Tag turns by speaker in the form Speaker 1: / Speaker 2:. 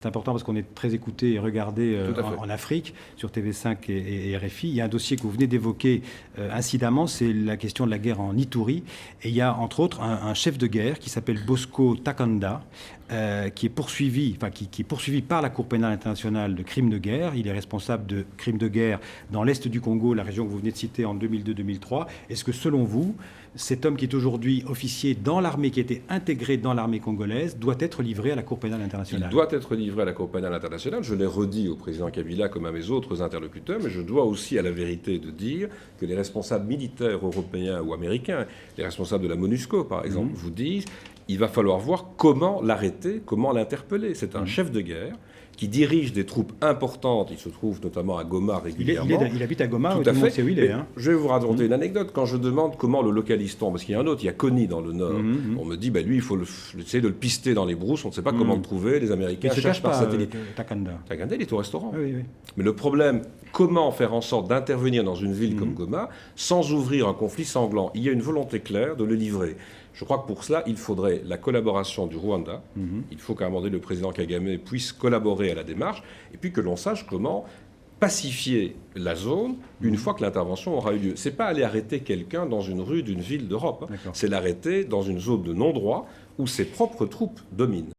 Speaker 1: C'est important parce qu'on est très écouté et regardé
Speaker 2: Tout à fait.
Speaker 1: en Afrique, sur TV5 et RFI. Il y a un dossier que vous venez d'évoquer incidemment, c'est la question de la guerre en Ituri. Et il y a entre autres un chef de guerre qui s'appelle Bosco Takanda, qui est poursuivi par la Cour pénale internationale de crimes de guerre. Il est responsable de crimes de guerre dans l'Est du Congo, la région que vous venez de citer en 2002-2003. Est-ce que selon vous, cet homme qui est aujourd'hui officier dans l'armée, qui a été intégré dans l'armée congolaise, doit être livré à la Cour pénale internationale?
Speaker 2: Il doit être livré à la Cour pénale internationale. Je l'ai redit au président Kabila comme à mes autres interlocuteurs, mais je dois aussi à la vérité de dire que les responsables militaires européens ou américains, les responsables de la MONUSCO par exemple, vous disent il va falloir voir comment l'arrêter, comment l'interpeller. C'est un chef de guerre qui dirige des troupes importantes. Il se trouve notamment à Goma régulièrement.
Speaker 1: Il habite à Goma,
Speaker 2: tout
Speaker 1: tout
Speaker 2: à
Speaker 1: le monde
Speaker 2: fait.
Speaker 1: sait où il est. Hein.
Speaker 2: Je vais vous raconter une anecdote. Quand je demande comment le localise-t-on, parce qu'il y a un autre, il y a Kony dans le nord, on me dit, lui, il faut essayer de le pister dans les brousses, on ne sait pas comment le trouver, les Américains
Speaker 1: Il se
Speaker 2: cherchent
Speaker 1: cache
Speaker 2: par
Speaker 1: pas,
Speaker 2: satellite.
Speaker 1: Takanda.
Speaker 2: Takanda, il est au restaurant.
Speaker 1: Oui, oui.
Speaker 2: Mais le problème, comment faire en sorte d'intervenir dans une ville comme Goma sans ouvrir un conflit sanglant? Il y a une volonté claire de le livrer. Je crois que pour cela, il faudrait la collaboration du Rwanda. Il faut qu'à un moment donné, le président Kagame puisse collaborer à la démarche, et puis que l'on sache comment pacifier la zone une fois que l'intervention aura eu lieu. Ce n'est pas aller arrêter quelqu'un dans une rue d'une ville d'Europe. C'est l'arrêter dans une zone de non-droit où ses propres troupes dominent.